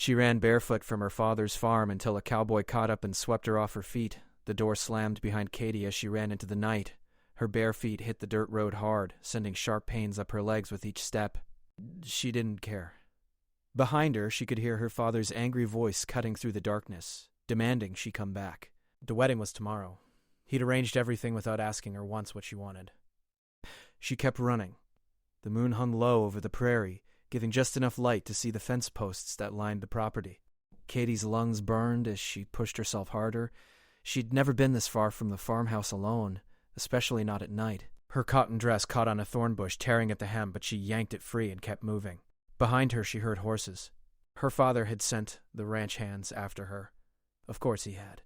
She ran barefoot from her father's farm until a cowboy caught up and swept her off her feet. The door slammed behind Katie as she ran into the night. Her bare feet hit the dirt road hard, sending sharp pains up her legs with each step. She didn't care. Behind her, she could hear her father's angry voice cutting through the darkness, demanding she come back. The wedding was tomorrow. He'd arranged everything without asking her once what she wanted. She kept running. The moon hung low over the prairie, giving just enough light to see the fence posts that lined the property. Katie's lungs burned as she pushed herself harder. She'd never been this far from the farmhouse alone, especially not at night. Her cotton dress caught on a thorn bush, tearing at the hem, but she yanked it free and kept moving. Behind her, she heard horses. Her father had sent the ranch hands after her. Of course he had.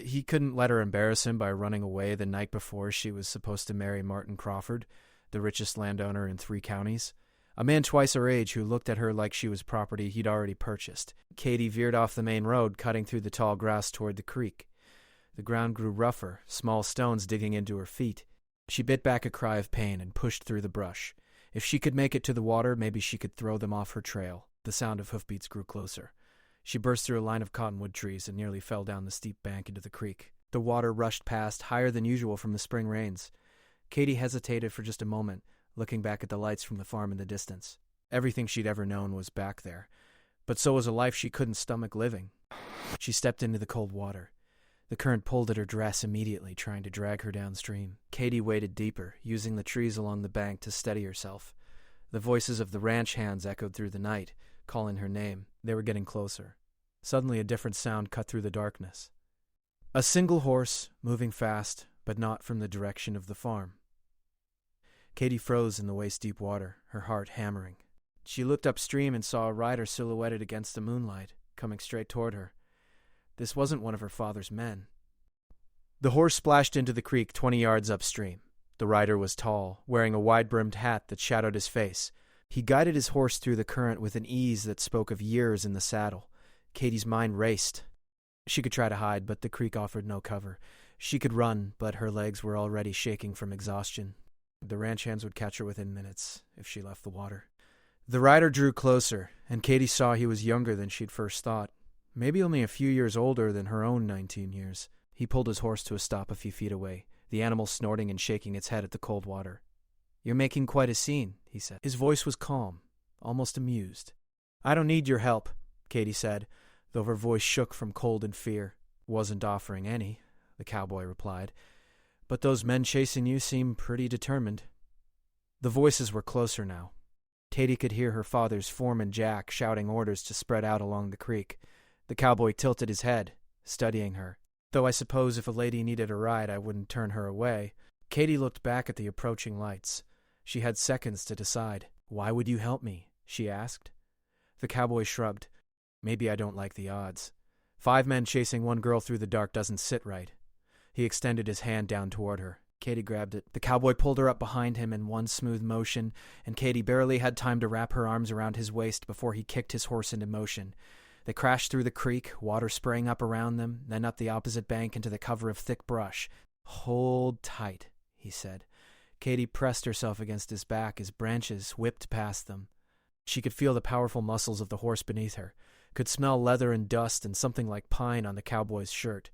He couldn't let her embarrass him by running away the night before she was supposed to marry Martin Crawford, the richest landowner in 3 counties. A man twice her age who looked at her like she was property he'd already purchased. Katie veered off the main road, cutting through the tall grass toward the creek. The ground grew rougher, small stones digging into her feet. She bit back a cry of pain and pushed through the brush. If she could make it to the water, maybe she could throw them off her trail. The sound of hoofbeats grew closer. She burst through a line of cottonwood trees and nearly fell down the steep bank into the creek. The water rushed past, higher than usual from the spring rains. Katie hesitated for just a moment, looking back at the lights from the farm in the distance. Everything she'd ever known was back there, but so was a life she couldn't stomach living. She stepped into the cold water. The current pulled at her dress immediately, trying to drag her downstream. Katie waded deeper, using the trees along the bank to steady herself. The voices of the ranch hands echoed through the night, calling her name. They were getting closer. Suddenly a different sound cut through the darkness. A single horse, moving fast, but not from the direction of the farm. Katie froze in the waist-deep water, her heart hammering. She looked upstream and saw a rider silhouetted against the moonlight, coming straight toward her. This wasn't one of her father's men. The horse splashed into the creek 20 yards upstream. The rider was tall, wearing a wide-brimmed hat that shadowed his face. He guided his horse through the current with an ease that spoke of years in the saddle. Katie's mind raced. She could try to hide, but the creek offered no cover. She could run, but her legs were already shaking from exhaustion. The ranch hands would catch her within minutes if she left the water. The rider drew closer, and Katie saw he was younger than she'd first thought. Maybe only a few years older than her own 19 years. He pulled his horse to a stop a few feet away, the animal snorting and shaking its head at the cold water. "You're making quite a scene," he said. His voice was calm, almost amused. "I don't need your help," Katie said, though her voice shook from cold and fear. "Wasn't offering any," the cowboy replied. "But those men chasing you seem pretty determined." The voices were closer now. Katie could hear her father's foreman Jack shouting orders to spread out along the creek. The cowboy tilted his head, studying her. "Though I suppose if a lady needed a ride, I wouldn't turn her away." Katie looked back at the approaching lights. She had seconds to decide. "Why would you help me?" she asked. The cowboy shrugged. "Maybe I don't like the odds. 5 men chasing 1 girl through the dark doesn't sit right." He extended his hand down toward her. Katie grabbed it. The cowboy pulled her up behind him in one smooth motion, and Katie barely had time to wrap her arms around his waist before he kicked his horse into motion. They crashed through the creek, water spraying up around them, then up the opposite bank into the cover of thick brush. "Hold tight," he said. Katie pressed herself against his back as branches whipped past them. She could feel the powerful muscles of the horse beneath her, could smell leather and dust and something like pine on the cowboy's shirt.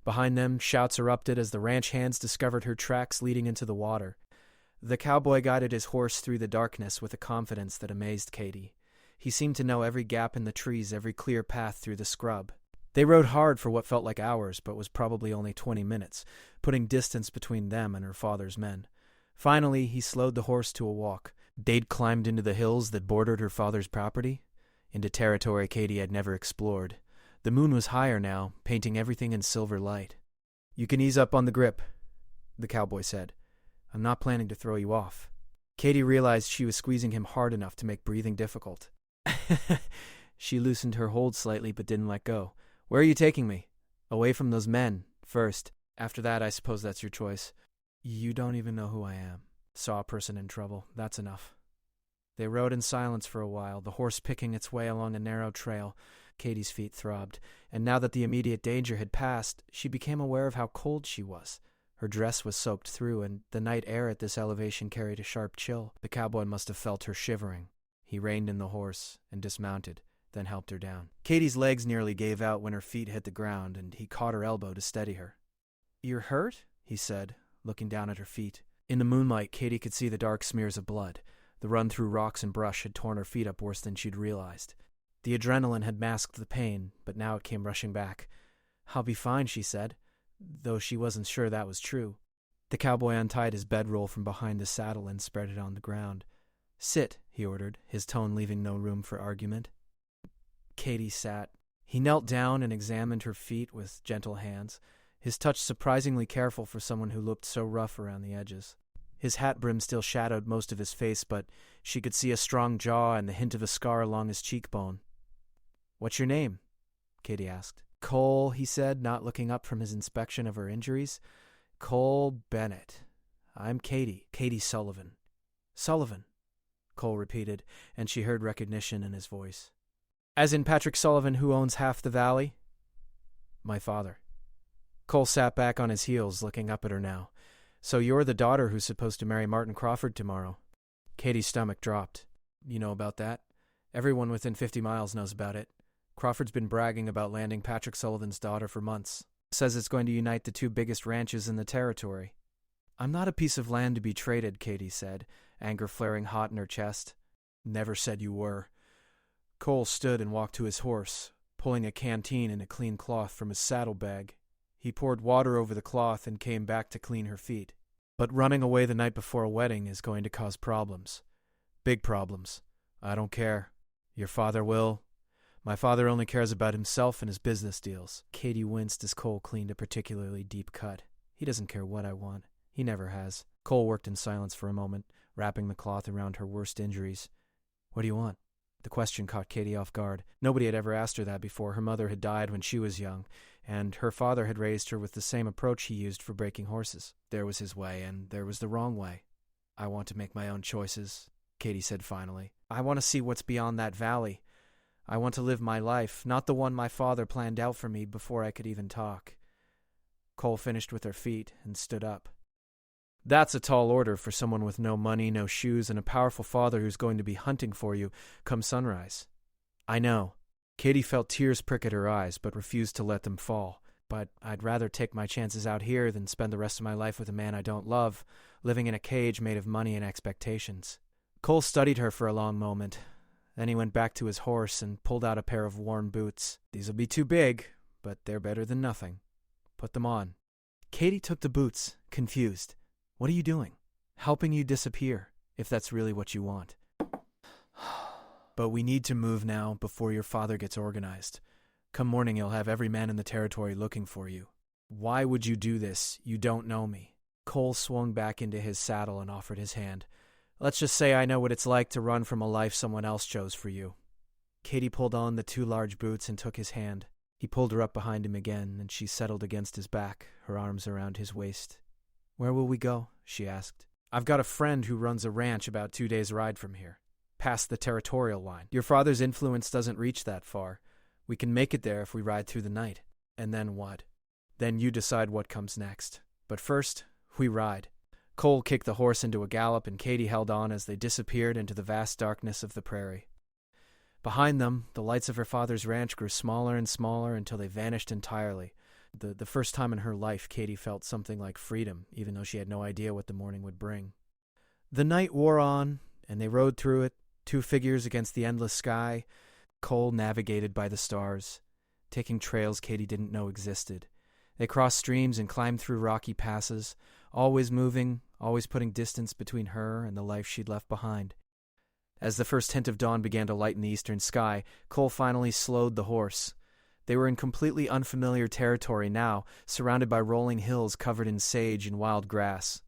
Behind them, shouts erupted as the ranch hands discovered her tracks leading into the water. The cowboy guided his horse through the darkness with a confidence that amazed Katie. He seemed to know every gap in the trees, every clear path through the scrub. They rode hard for what felt like hours, but was probably only 20 minutes, putting distance between them and her father's men. Finally, he slowed the horse to a walk. They'd climbed into the hills that bordered her father's property, into territory Katie had never explored. The moon was higher now, painting everything in silver light. "You can ease up on the grip," the cowboy said. "I'm not planning to throw you off." Katie realized she was squeezing him hard enough to make breathing difficult. She loosened her hold slightly but didn't let go. "Where are you taking me?" "Away from those men, first. After that, I suppose that's your choice." "You don't even know who I am." "Saw a person in trouble. That's enough." They rode in silence for a while, the horse picking its way along a narrow trail. Katie's feet throbbed, and now that the immediate danger had passed, she became aware of how cold she was. Her dress was soaked through, and the night air at this elevation carried a sharp chill. The cowboy must have felt her shivering. He reined in the horse and dismounted, then helped her down. Katie's legs nearly gave out when her feet hit the ground, and he caught her elbow to steady her. "You're hurt?" he said, looking down at her feet. In the moonlight, Katie could see the dark smears of blood. The run through rocks and brush had torn her feet up worse than she'd realized. The adrenaline had masked the pain, but now it came rushing back. "I'll be fine," she said, though she wasn't sure that was true. The cowboy untied his bedroll from behind the saddle and spread it on the ground. "Sit," he ordered, his tone leaving no room for argument. Katie sat. He knelt down and examined her feet with gentle hands, his touch surprisingly careful for someone who looked so rough around the edges. His hat brim still shadowed most of his face, but she could see a strong jaw and the hint of a scar along his cheekbone. "What's your name?" Katie asked. "Cole," he said, not looking up from his inspection of her injuries. "Cole Bennett. I'm Katie. Katie Sullivan." "Sullivan," Cole repeated, and she heard recognition in his voice. "As in Patrick Sullivan, who owns half the valley?" "My father." Cole sat back on his heels, looking up at her now. "So you're the daughter who's supposed to marry Martin Crawford tomorrow." Katie's stomach dropped. "You know about that? Everyone within 50 miles knows about it. Crawford's been bragging about landing Patrick Sullivan's daughter for months. Says it's going to unite the two biggest ranches in the territory." "I'm not a piece of land to be traded," Katie said, anger flaring hot in her chest. "Never said you were." Cole stood and walked to his horse, pulling a canteen and a clean cloth from his saddlebag. He poured water over the cloth and came back to clean her feet. "But running away the night before a wedding is going to cause problems. Big problems. I don't care. Your father will. My father only cares about himself and his business deals." Katie winced as Cole cleaned a particularly deep cut. "He doesn't care what I want. He never has." Cole worked in silence for a moment, wrapping the cloth around her worst injuries. "What do you want?" The question caught Katie off guard. Nobody had ever asked her that before. Her mother had died when she was young, and her father had raised her with the same approach he used for breaking horses. There was his way, and there was the wrong way. "I want to make my own choices," Katie said finally. "I want to see what's beyond that valley. I want to live my life, not the one my father planned out for me before I could even talk." Cole finished with her feet and stood up. "That's a tall order for someone with no money, no shoes, and a powerful father who's going to be hunting for you come sunrise." "I know." Katie felt tears prick at her eyes, but refused to let them fall. "But I'd rather take my chances out here than spend the rest of my life with a man I don't love, living in a cage made of money and expectations." Cole studied her for a long moment. Then he went back to his horse and pulled out a pair of worn boots. "These'll be too big, but they're better than nothing. Put them on." Katie took the boots, confused. "What are you doing?" "Helping you disappear, if that's really what you want." "But we need to move now before your father gets organized. Come morning, you'll have every man in the territory looking for you." "Why would you do this? You don't know me." Cole swung back into his saddle and offered his hand. "Let's just say I know what it's like to run from a life someone else chose for you." Katie pulled on the two large boots and took his hand. He pulled her up behind him again, and she settled against his back, her arms around his waist. "Where will we go?" she asked. "I've got a friend who runs a ranch about 2 days' ride from here, past the territorial line. Your father's influence doesn't reach that far. We can make it there if we ride through the night. And then what? Then you decide what comes next. But first, we ride." Cole kicked the horse into a gallop, and Katie held on as they disappeared into the vast darkness of the prairie. Behind them, the lights of her father's ranch grew smaller and smaller until they vanished entirely. The first time in her life, Katie felt something like freedom, even though she had no idea what the morning would bring. The night wore on, and they rode through it, two figures against the endless sky. Cole navigated by the stars, taking trails Katie didn't know existed. They crossed streams and climbed through rocky passes, always moving, always putting distance between her and the life she'd left behind. As the first hint of dawn began to lighten the eastern sky, Cole finally slowed the horse. They were in completely unfamiliar territory now, surrounded by rolling hills covered in sage and wild grass.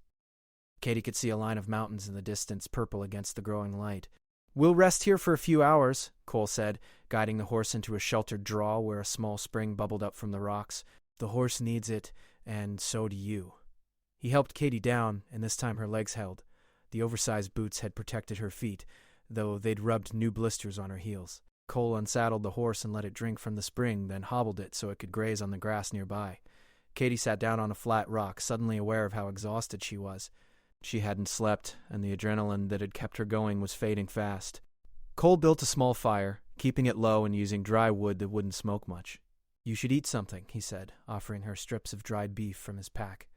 Katie could see a line of mountains in the distance, purple against the growing light. "We'll rest here for a few hours," Cole said, guiding the horse into a sheltered draw where a small spring bubbled up from the rocks. "The horse needs it, and so do you." He helped Katie down, and this time her legs held. The oversized boots had protected her feet, though they'd rubbed new blisters on her heels. Cole unsaddled the horse and let it drink from the spring, then hobbled it so it could graze on the grass nearby. Katie sat down on a flat rock, suddenly aware of how exhausted she was. She hadn't slept, and the adrenaline that had kept her going was fading fast. Cole built a small fire, keeping it low and using dry wood that wouldn't smoke much. "You should eat something," he said, offering her strips of dried beef from his pack.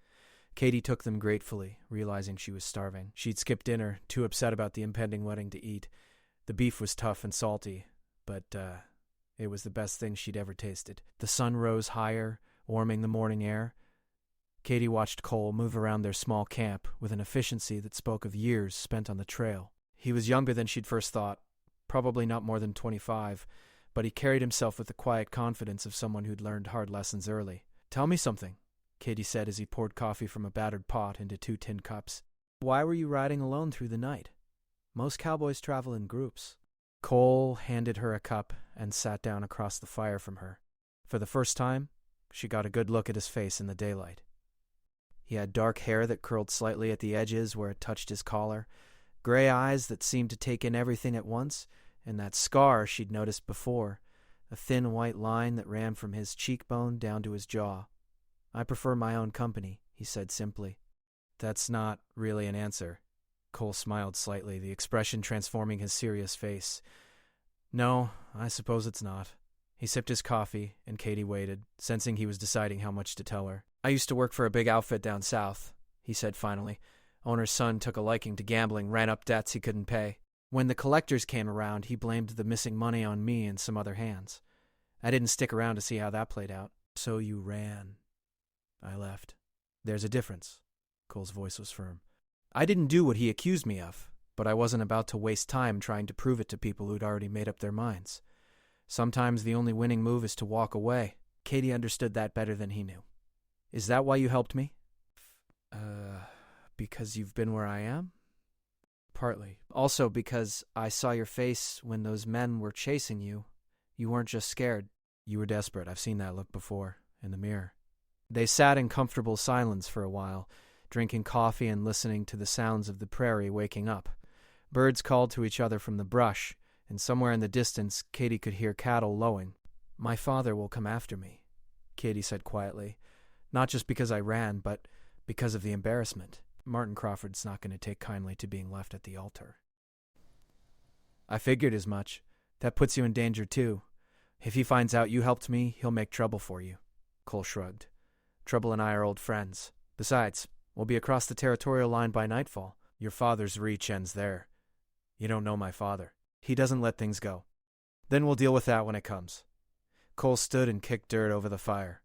Katie took them gratefully, realizing she was starving. She'd skipped dinner, too upset about the impending wedding to eat. The beef was tough and salty, but it was the best thing she'd ever tasted. The sun rose higher, warming the morning air. Katie watched Cole move around their small camp with an efficiency that spoke of years spent on the trail. He was younger than she'd first thought, probably not more than 25, but he carried himself with the quiet confidence of someone who'd learned hard lessons early. "Tell me something," Katie said as he poured coffee from a battered pot into 2 tin cups. "Why were you riding alone through the night? Most cowboys travel in groups." Cole handed her a cup and sat down across the fire from her. For the first time, she got a good look at his face in the daylight. He had dark hair that curled slightly at the edges where it touched his collar, gray eyes that seemed to take in everything at once, and that scar she'd noticed before, a thin white line that ran from his cheekbone down to his jaw. "I prefer my own company," he said simply. "That's not really an answer." Cole smiled slightly, the expression transforming his serious face. "No, I suppose it's not." He sipped his coffee, and Katie waited, sensing he was deciding how much to tell her. "I used to work for a big outfit down south," he said finally. "Owner's son took a liking to gambling, ran up debts he couldn't pay. When the collectors came around, he blamed the missing money on me and some other hands. I didn't stick around to see how that played out." "So you ran." "I left." "There's a difference." Cole's voice was firm. "I didn't do what he accused me of, but I wasn't about to waste time trying to prove it to people who'd already made up their minds. Sometimes the only winning move is to walk away." Katie understood that better than he knew. "Is that why you helped me?" Because you've been where I am?" "Partly. Also because I saw your face when those men were chasing you. You weren't just scared. You were desperate. I've seen that look before, in the mirror." They sat in comfortable silence for a while, drinking coffee and listening to the sounds of the prairie waking up. Birds called to each other from the brush, and somewhere in the distance Katie could hear cattle lowing. "My father will come after me," Katie said quietly. "Not just because I ran, but because of the embarrassment. Martin Crawford's not going to take kindly to being left at the altar." "I figured as much. That puts you in danger, too. If he finds out you helped me, he'll make trouble for you." Cole shrugged. "Trouble and I are old friends. Besides, we'll be across the territorial line by nightfall. Your father's reach ends there. You don't know my father. He doesn't let things go. Then we'll deal with that when it comes." Cole stood and kicked dirt over the fire.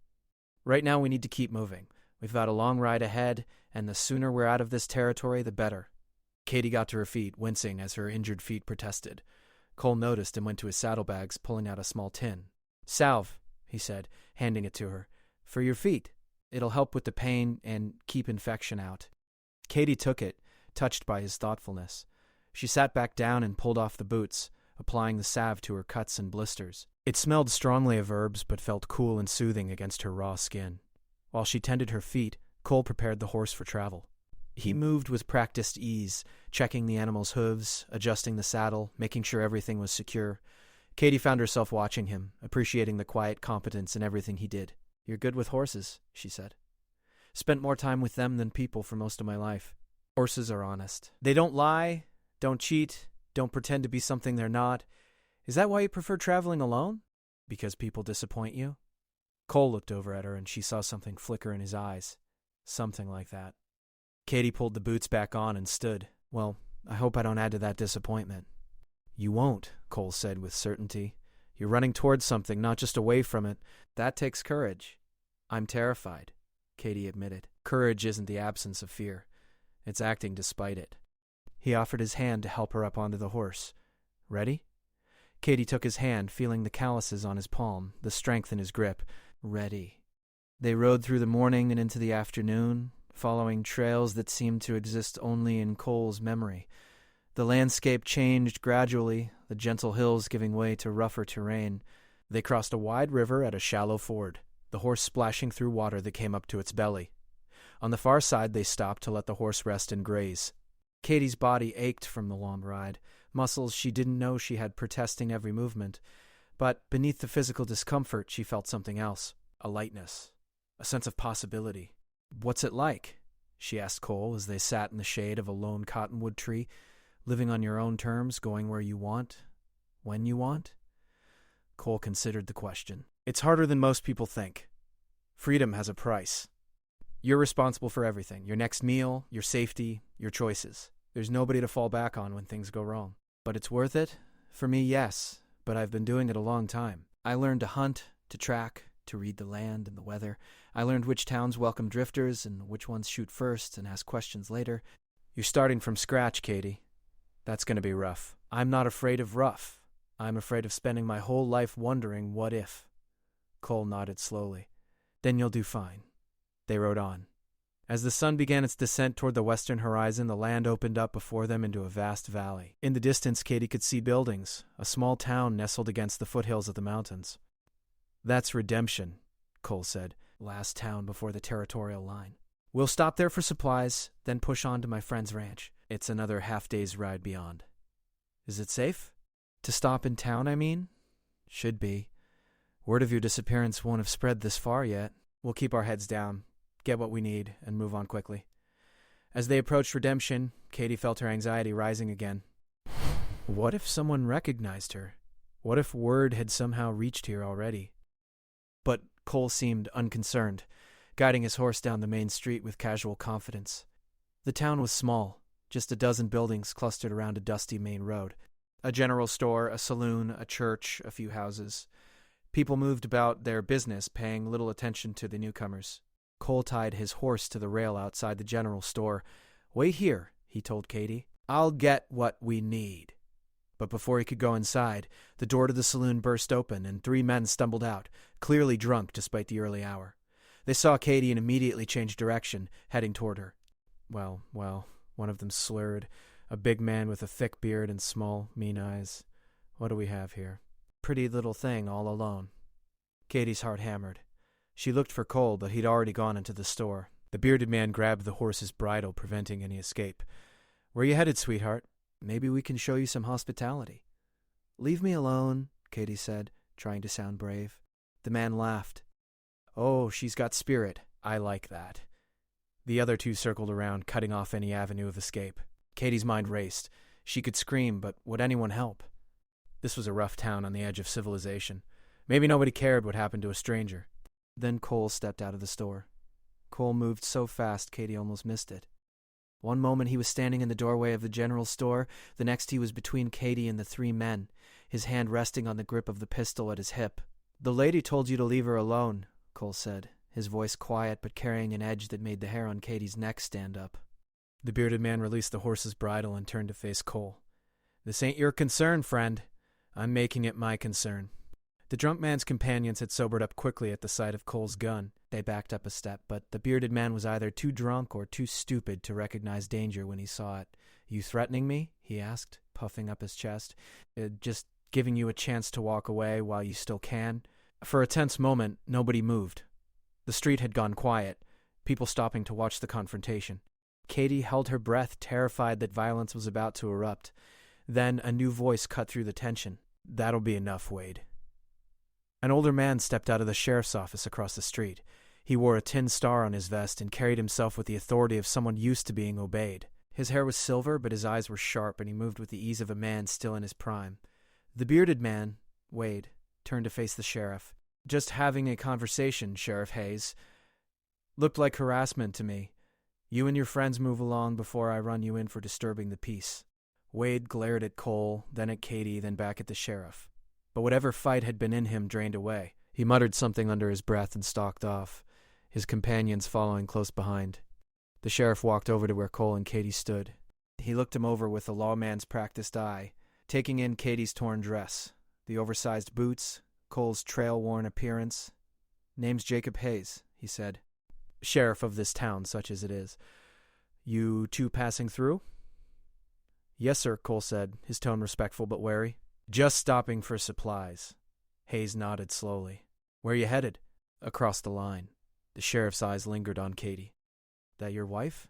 "Right now we need to keep moving. We've got a long ride ahead, and the sooner we're out of this territory, the better." Katie got to her feet, wincing as her injured feet protested. Cole noticed and went to his saddlebags, pulling out a small tin. "Salve," he said, handing it to her. "For your feet. It'll help with the pain and keep infection out." Katie took it, touched by his thoughtfulness. She sat back down and pulled off the boots, applying the salve to her cuts and blisters. It smelled strongly of herbs, but felt cool and soothing against her raw skin. While she tended her feet, Cole prepared the horse for travel. He moved with practiced ease, checking the animal's hooves, adjusting the saddle, making sure everything was secure. Katie found herself watching him, appreciating the quiet competence in everything he did. "You're good with horses," she said. "Spent more time with them than people for most of my life. Horses are honest. They don't lie, don't cheat, don't pretend to be something they're not. Is that why you prefer traveling alone? Because people disappoint you?" Cole looked over at her and she saw something flicker in his eyes. Something like that. Katie pulled the boots back on and stood. "Well, I hope I don't add to that disappointment." "You won't," Cole said with certainty. "You're running towards something, not just away from it. That takes courage." "I'm terrified," Katie admitted. "Courage isn't the absence of fear. It's acting despite it." He offered his hand to help her up onto the horse. "Ready?" Katie took his hand, feeling the calluses on his palm, the strength in his grip. "Ready." They rode through the morning and into the afternoon, following trails that seemed to exist only in Cole's memory. The landscape changed gradually, the gentle hills giving way to rougher terrain. They crossed a wide river at a shallow ford, the horse splashing through water that came up to its belly. On the far side they stopped to let the horse rest and graze. Katie's body ached from the long ride, muscles she didn't know she had protesting every movement. But beneath the physical discomfort she felt something else, a lightness, a sense of possibility. "What's it like?" she asked Cole as they sat in the shade of a lone cottonwood tree. "Living on your own terms, going where you want, when you want?" Cole considered the question. It's harder than most people think. Freedom has a price. You're responsible for everything. Your next meal, your safety, your choices. There's nobody to fall back on when things go wrong. But it's worth it? For me, yes. But I've been doing it a long time. I learned to hunt, to track, to read the land and the weather. I learned which towns welcome drifters and which ones shoot first and ask questions later. You're starting from scratch, Katie. That's going to be rough. I'm not afraid of rough. I'm afraid of spending my whole life wondering what if. Cole nodded slowly. Then you'll do fine. They rode on. As the sun began its descent toward the western horizon, the land opened up before them into a vast valley. In the distance, Katie could see buildings, a small town nestled against the foothills of the mountains. That's Redemption, Cole said, last town before the territorial line. We'll stop there for supplies, then push on to my friend's ranch. It's another half-day's ride beyond. Is it safe? To stop in town, I mean? Should be. Word of your disappearance won't have spread this far yet. We'll keep our heads down, get what we need, and move on quickly. As they approached Redemption, Katie felt her anxiety rising again. What if someone recognized her? What if word had somehow reached here already? But Cole seemed unconcerned, guiding his horse down the main street with casual confidence. The town was small, just a dozen buildings clustered around a dusty main road. A general store, a saloon, a church, a few houses. People moved about their business, paying little attention to the newcomers. Cole tied his horse to the rail outside the general store. Wait here, he told Katie. I'll get what we need. But before he could go inside, the door to the saloon burst open and 3 men stumbled out, clearly drunk despite the early hour. They saw Katie and immediately changed direction, heading toward her. Well, one of them slurred, a big man with a thick beard and small, mean eyes. What do we have here? Pretty little thing all alone. Katie's heart hammered. She looked for Cole, but he'd already gone into the store. The bearded man grabbed the horse's bridle, preventing any escape. Where you headed, sweetheart? Maybe we can show you some hospitality. Leave me alone, Katie said, trying to sound brave. The man laughed. Oh, she's got spirit. I like that. The other 2 circled around, cutting off any avenue of escape. Katie's mind raced. She could scream, but would anyone help? This was a rough town on the edge of civilization. Maybe nobody cared what happened to a stranger. Then Cole stepped out of the store. Cole moved so fast Katie almost missed it. One moment he was standing in the doorway of the general store, the next he was between Katie and the 3 men, his hand resting on the grip of the pistol at his hip. The lady told you to leave her alone, Cole said, his voice quiet but carrying an edge that made the hair on Katie's neck stand up. The bearded man released the horse's bridle and turned to face Cole. This ain't your concern, friend. I'm making it my concern. The drunk man's companions had sobered up quickly at the sight of Cole's gun. They backed up a step, but the bearded man was either too drunk or too stupid to recognize danger when he saw it. You threatening me? He asked, puffing up his chest. Just giving you a chance to walk away while you still can? For a tense moment, nobody moved. The street had gone quiet, people stopping to watch the confrontation. Katie held her breath, terrified that violence was about to erupt. Then a new voice cut through the tension. That'll be enough, Wade. An older man stepped out of the sheriff's office across the street. He wore a tin star on his vest and carried himself with the authority of someone used to being obeyed. His hair was silver, but his eyes were sharp, and he moved with the ease of a man still in his prime. The bearded man, Wade, turned to face the sheriff. Just having a conversation, Sheriff Hayes. Looked like harassment to me. You and your friends move along before I run you in for disturbing the peace. Wade glared at Cole, then at Katie, then back at the sheriff. But whatever fight had been in him drained away. He muttered something under his breath and stalked off, his companions following close behind. The sheriff walked over to where Cole and Katie stood. He looked him over with a lawman's practiced eye, taking in Katie's torn dress, the oversized boots, Cole's trail-worn appearance. Name's Jacob Hayes, he said. Sheriff of this town, such as it is. You 2 passing through? Yes, sir, Cole said, his tone respectful but wary. Just stopping for supplies. Hayes nodded slowly. Where you headed? Across the line. The sheriff's eyes lingered on Katie. That your wife?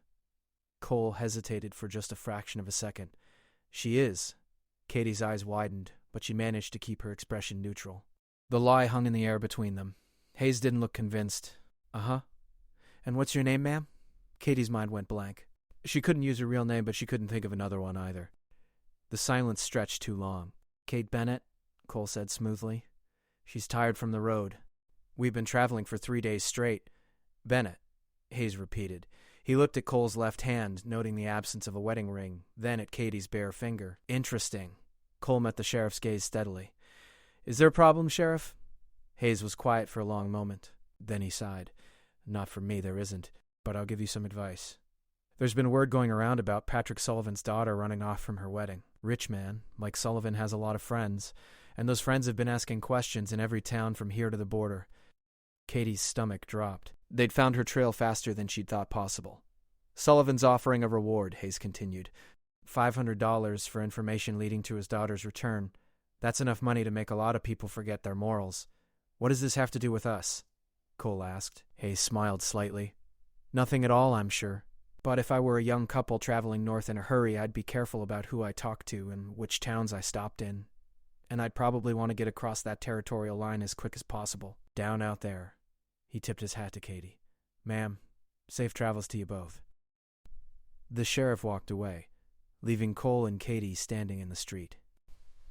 Cole hesitated for just a fraction of a second. She is. Katie's eyes widened, but she managed to keep her expression neutral. The lie hung in the air between them. Hayes didn't look convinced. Uh-huh. And what's your name, ma'am? Katie's mind went blank. She couldn't use her real name, but she couldn't think of another one either. The silence stretched too long. Kate Bennett, Cole said smoothly. She's tired from the road. We've been traveling for 3 days straight. Bennett, Hayes repeated. He looked at Cole's left hand, noting the absence of a wedding ring, then at Katie's bare finger. Interesting. Cole met the sheriff's gaze steadily. Is there a problem, Sheriff? Hayes was quiet for a long moment. Then he sighed. Not for me, there isn't, but I'll give you some advice. There's been word going around about Patrick Sullivan's daughter running off from her wedding. Rich man, Mike Sullivan has a lot of friends, and those friends have been asking questions in every town from here to the border. Katie's stomach dropped. They'd found her trail faster than she'd thought possible. Sullivan's offering a reward, Hayes continued. $500 for information leading to his daughter's return. That's enough money to make a lot of people forget their morals. What does this have to do with us? Cole asked. Hayes smiled slightly. Nothing at all, I'm sure. But if I were a young couple traveling north in a hurry, I'd be careful about who I talked to and which towns I stopped in. And I'd probably want to get across that territorial line as quick as possible. Down out there. He tipped his hat to Katie. Ma'am, safe travels to you both. The sheriff walked away, leaving Cole and Katie standing in the street.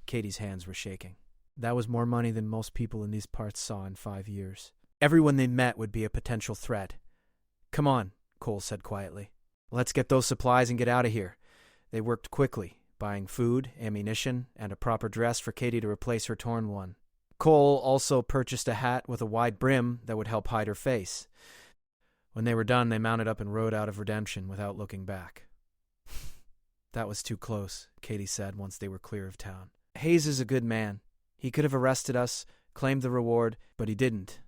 Katie's hands were shaking. That was more money than most people in these parts saw in 5 years. Everyone they met would be a potential threat. Come on, Cole said quietly. Let's get those supplies and get out of here. They worked quickly, buying food, ammunition, and a proper dress for Katie to replace her torn one. Cole also purchased a hat with a wide brim that would help hide her face. When they were done, they mounted up and rode out of Redemption without looking back. That was too close, Katie said once they were clear of town. Hayes is a good man. He could have arrested us, claimed the reward, but he didn't.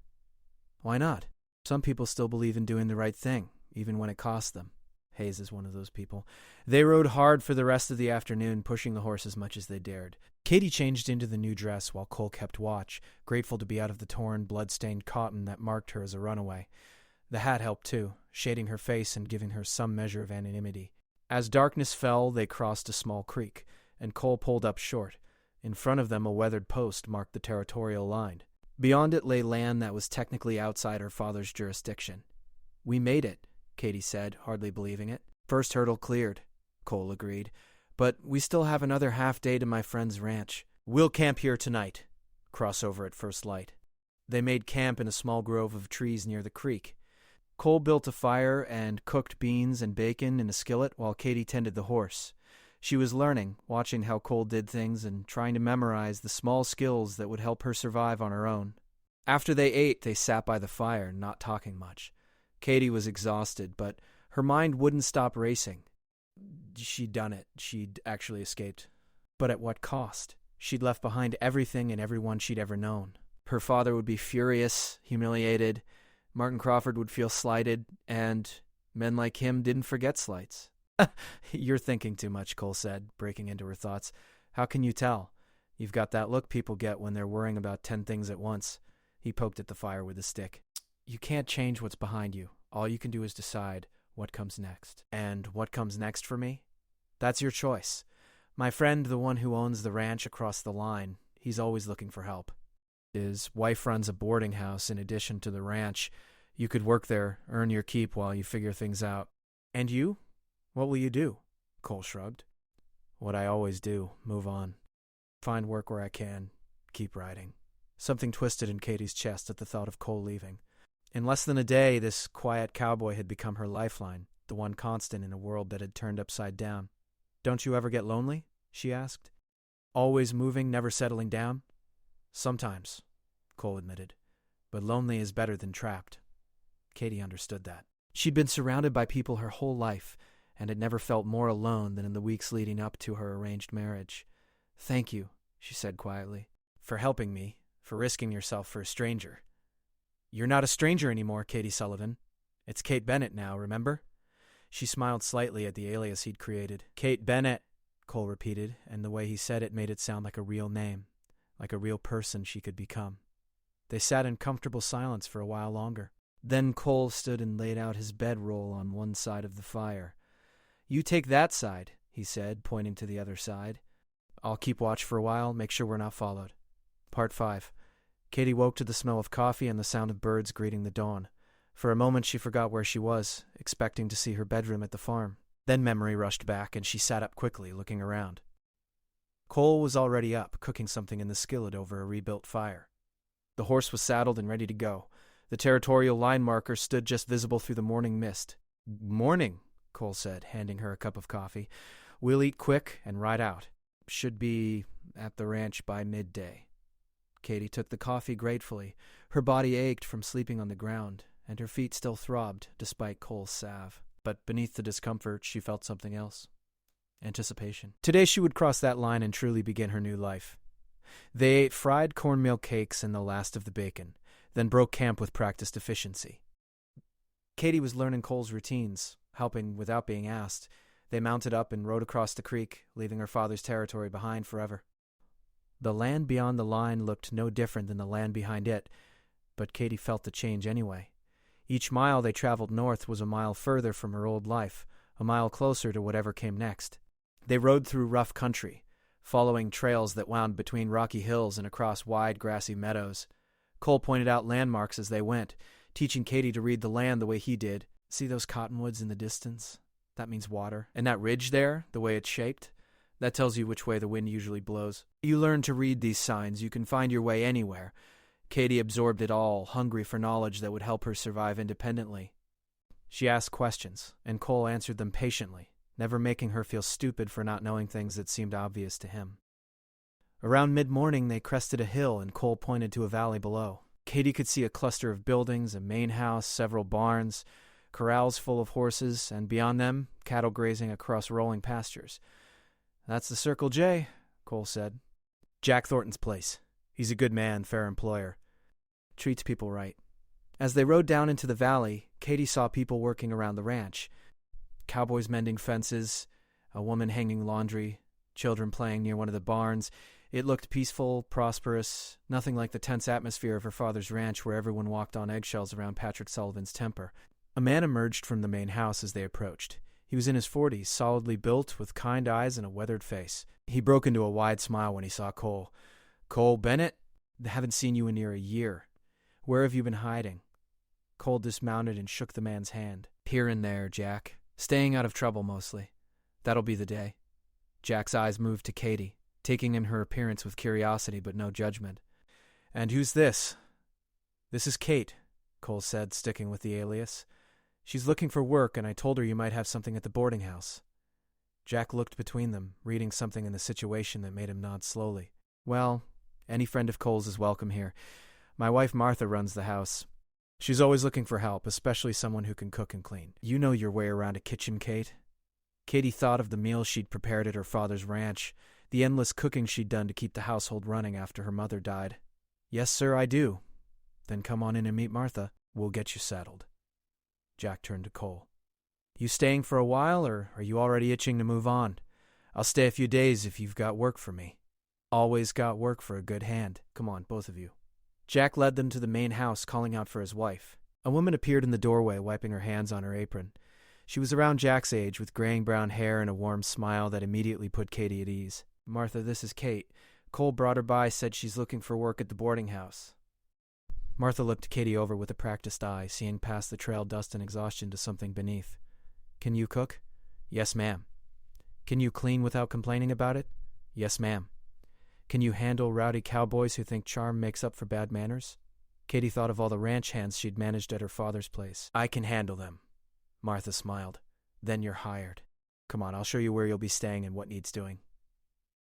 Why not? Some people still believe in doing the right thing, even when it costs them. Hayes is one of those people. They rode hard for the rest of the afternoon, pushing the horse as much as they dared. Katie changed into the new dress while Cole kept watch, grateful to be out of the torn, blood-stained cotton that marked her as a runaway. The hat helped too, shading her face and giving her some measure of anonymity. As darkness fell, they crossed a small creek, and Cole pulled up short. In front of them, a weathered post marked the territorial line. Beyond it lay land that was technically outside her father's jurisdiction. We made it, Katie said, hardly believing it. First hurdle cleared, Cole agreed. But we still have another half day to my friend's ranch. We'll camp here tonight. Cross over at first light. They made camp in a small grove of trees near the creek. Cole built a fire and cooked beans and bacon in a skillet while Katie tended the horse. She was learning, watching how Cole did things and trying to memorize the small skills that would help her survive on her own. After they ate, they sat by the fire, not talking much. Katie was exhausted, but her mind wouldn't stop racing. She'd done it. She'd actually escaped. But at what cost? She'd left behind everything and everyone she'd ever known. Her father would be furious, humiliated. Martin Crawford would feel slighted, and men like him didn't forget slights. You're thinking too much, Cole said, breaking into her thoughts. How can you tell? You've got that look people get when they're worrying about 10 things at once. He poked at the fire with his stick. You can't change what's behind you. All you can do is decide what comes next. And what comes next for me? That's your choice. My friend, the one who owns the ranch across the line, he's always looking for help. His wife runs a boarding house in addition to the ranch. You could work there, earn your keep while you figure things out. And you? What will you do? Cole shrugged. What I always do, move on. Find work where I can, keep riding. Something twisted in Katie's chest at the thought of Cole leaving. In less than a day, this quiet cowboy had become her lifeline, the one constant in a world that had turned upside down. Don't you ever get lonely? She asked. Always moving, never settling down? Sometimes, Cole admitted. But lonely is better than trapped. Katie understood that. She'd been surrounded by people her whole life, and had never felt more alone than in the weeks leading up to her arranged marriage. Thank you, she said quietly, for helping me, for risking yourself for a stranger. You're not a stranger anymore, Katie Sullivan. It's Kate Bennett now, remember? She smiled slightly at the alias he'd created. Kate Bennett, Cole repeated, and the way he said it made it sound like a real name, like a real person she could become. They sat in comfortable silence for a while longer. Then Cole stood and laid out his bedroll on one side of the fire. You take that side, he said, pointing to the other side. I'll keep watch for a while, make sure we're not followed. Part 5. Katie woke to the smell of coffee and the sound of birds greeting the dawn. For a moment she forgot where she was, expecting to see her bedroom at the farm. Then memory rushed back, and she sat up quickly, looking around. Cole was already up, cooking something in the skillet over a rebuilt fire. The horse was saddled and ready to go. The territorial line marker stood just visible through the morning mist. "Morning," Cole said, handing her a cup of coffee. "We'll eat quick and ride out. Should be at the ranch by midday." Katie took the coffee gratefully. Her body ached from sleeping on the ground, and her feet still throbbed despite Cole's salve. But beneath the discomfort, she felt something else. Anticipation. Today she would cross that line and truly begin her new life. They ate fried cornmeal cakes and the last of the bacon, then broke camp with practiced efficiency. Katie was learning Cole's routines, helping without being asked. They mounted up and rode across the creek, leaving her father's territory behind forever. The land beyond the line looked no different than the land behind it, but Katie felt the change anyway. Each mile they traveled north was a mile further from her old life, a mile closer to whatever came next. They rode through rough country, following trails that wound between rocky hills and across wide grassy meadows. Cole pointed out landmarks as they went, teaching Katie to read the land the way he did. "See those cottonwoods in the distance? That means water. And that ridge there, the way it's shaped? That tells you which way the wind usually blows. You learn to read these signs. You can find your way anywhere." Katie absorbed it all, hungry for knowledge that would help her survive independently. She asked questions, and Cole answered them patiently, never making her feel stupid for not knowing things that seemed obvious to him. Around mid-morning, they crested a hill, and Cole pointed to a valley below. Katie could see a cluster of buildings, a main house, several barns, corrals full of horses, and beyond them, cattle grazing across rolling pastures. "That's the Circle J," Cole said. "Jack Thornton's place. He's a good man, fair employer. Treats people right." As they rode down into the valley, Katie saw people working around the ranch. Cowboys mending fences, a woman hanging laundry, children playing near one of the barns. It looked peaceful, prosperous, nothing like the tense atmosphere of her father's ranch where everyone walked on eggshells around Patrick Sullivan's temper. A man emerged from the main house as they approached. He was in his 40s, solidly built, with kind eyes and a weathered face. He broke into a wide smile when he saw Cole. "Cole Bennett? Haven't seen you in near a year. Where have you been hiding?" Cole dismounted and shook the man's hand. "Here and there, Jack. Staying out of trouble, mostly. That'll be the day." Jack's eyes moved to Katie, taking in her appearance with curiosity but no judgment. "And who's this?" "This is Kate," Cole said, sticking with the alias. "She's looking for work, and I told her you might have something at the boarding house." Jack looked between them, reading something in the situation that made him nod slowly. "Well, any friend of Cole's is welcome here. My wife Martha runs the house. She's always looking for help, especially someone who can cook and clean. You know your way around a kitchen, Kate." Katie thought of the meals she'd prepared at her father's ranch, the endless cooking she'd done to keep the household running after her mother died. "Yes, sir, I do." "Then come on in and meet Martha. We'll get you settled." Jack turned to Cole. "You staying for a while, or are you already itching to move on? I'll stay a few days if you've got work for me." "Always got work for a good hand. Come on, both of you." Jack led them to the main house, calling out for his wife. A woman appeared in the doorway, wiping her hands on her apron. She was around Jack's age, with graying brown hair and a warm smile that immediately put Katie at ease. "Martha, this is Kate. Cole brought her by, said she's looking for work at the boarding house." Martha looked Katie over with a practiced eye, seeing past the trail dust and exhaustion to something beneath. "Can you cook?" "Yes, ma'am." "Can you clean without complaining about it?" "Yes, ma'am." "Can you handle rowdy cowboys who think charm makes up for bad manners?" Katie thought of all the ranch hands she'd managed at her father's place. "I can handle them." Martha smiled. "Then you're hired. Come on, I'll show you where you'll be staying and what needs doing."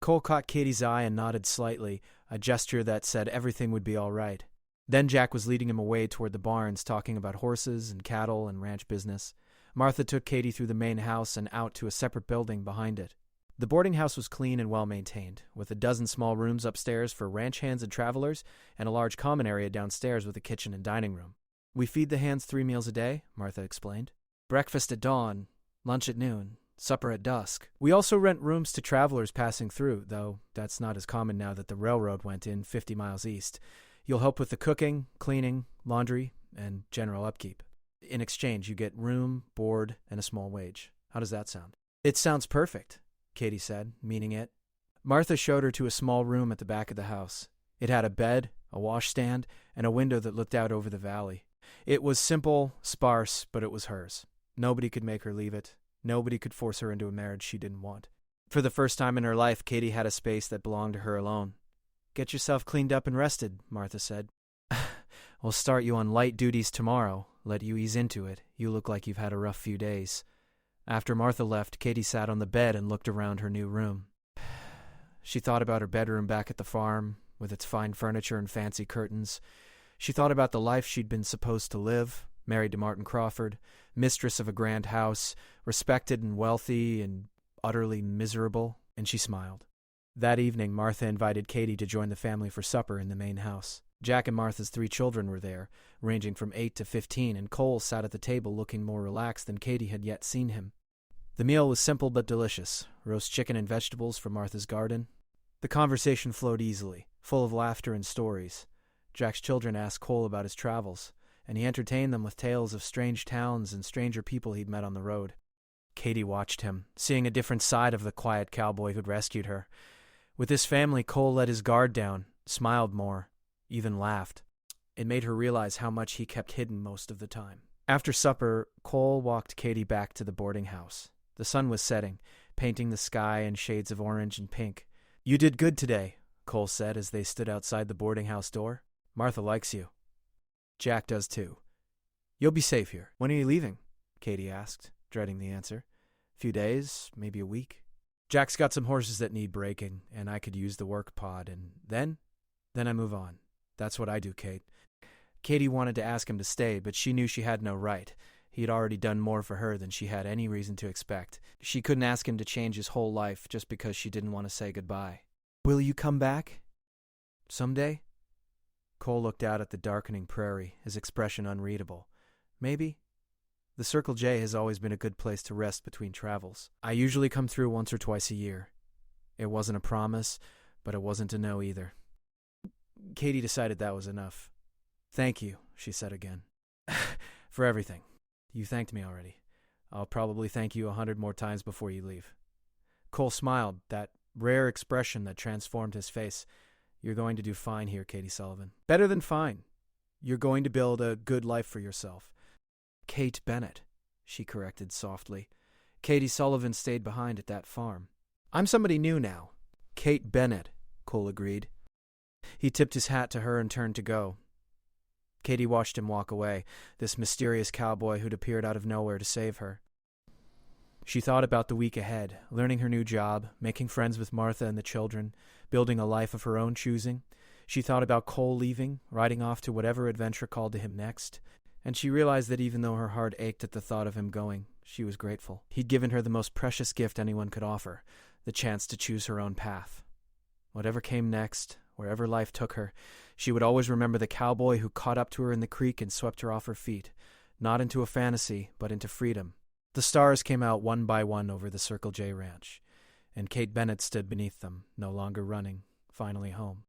Cole caught Katie's eye and nodded slightly, a gesture that said everything would be all right. Then Jack was leading him away toward the barns, talking about horses and cattle and ranch business. Martha took Katie through the main house and out to a separate building behind it. The boarding house was clean and well-maintained, with a dozen small rooms upstairs for ranch hands and travelers, and a large common area downstairs with a kitchen and dining room. "We feed the hands 3 meals a day," Martha explained. "Breakfast at dawn, lunch at noon, supper at dusk. We also rent rooms to travelers passing through, though that's not as common now that the railroad went in 50 miles east. You'll help with the cooking, cleaning, laundry, and general upkeep. In exchange, you get room, board, and a small wage. How does that sound?" "It sounds perfect," Katie said, meaning it. Martha showed her to a small room at the back of the house. It had a bed, a washstand, and a window that looked out over the valley. It was simple, sparse, but it was hers. Nobody could make her leave it. Nobody could force her into a marriage she didn't want. For the first time in her life, Katie had a space that belonged to her alone. "Get yourself cleaned up and rested," Martha said. We'll start you on light duties tomorrow, let you ease into it. You look like you've had a rough few days." After Martha left, Katie sat on the bed and looked around her new room. She thought about her bedroom back at the farm, with its fine furniture and fancy curtains. She thought about the life she'd been supposed to live, married to Martin Crawford, mistress of a grand house, respected and wealthy and utterly miserable, and she smiled. That evening, Martha invited Katie to join the family for supper in the main house. Jack and Martha's 3 children were there, ranging from 8 to 15, and Cole sat at the table looking more relaxed than Katie had yet seen him. The meal was simple but delicious, roast chicken and vegetables from Martha's garden. The conversation flowed easily, full of laughter and stories. Jack's children asked Cole about his travels, and he entertained them with tales of strange towns and stranger people he'd met on the road. Katie watched him, seeing a different side of the quiet cowboy who'd rescued her. With his family, Cole let his guard down, smiled more, even laughed. It made her realize how much he kept hidden most of the time. After supper, Cole walked Katie back to the boarding house. The sun was setting, painting the sky in shades of orange and pink. "You did good today," Cole said as they stood outside the boarding house door. "Martha likes you. Jack does too. You'll be safe here." "When are you leaving?" Katie asked, dreading the answer. "Few days, maybe a week. Jack's got some horses that need breaking, and I could use the work pod, and then I move on. That's what I do, Kate." Katie wanted to ask him to stay, but she knew she had no right. He had already done more for her than she had any reason to expect. She couldn't ask him to change his whole life just because she didn't want to say goodbye. "Will you come back? Someday?" Cole looked out at the darkening prairie, his expression unreadable. "Maybe. The Circle J has always been a good place to rest between travels. I usually come through once or twice a year. It wasn't a promise, but it wasn't a no either." Katie decided that was enough. "Thank you," she said again. "For everything. You thanked me already. I'll probably thank you 100 more times before you leave." Cole smiled, that rare expression that transformed his face. "You're going to do fine here, Katie Sullivan. Better than fine. You're going to build a good life for yourself." "Kate Bennett," she corrected softly. Katie Sullivan stayed behind at that farm. "I'm somebody new now." "Kate Bennett," Cole agreed. He tipped his hat to her and turned to go. Katie watched him walk away, this mysterious cowboy who'd appeared out of nowhere to save her. She thought about the week ahead, learning her new job, making friends with Martha and the children, building a life of her own choosing. She thought about Cole leaving, riding off to whatever adventure called to him next. And she realized that even though her heart ached at the thought of him going, she was grateful. He'd given her the most precious gift anyone could offer, the chance to choose her own path. Whatever came next, wherever life took her, she would always remember the cowboy who caught up to her in the creek and swept her off her feet, not into a fantasy, but into freedom. The stars came out one by one over the Circle J Ranch, and Kate Bennett stood beneath them, no longer running, finally home.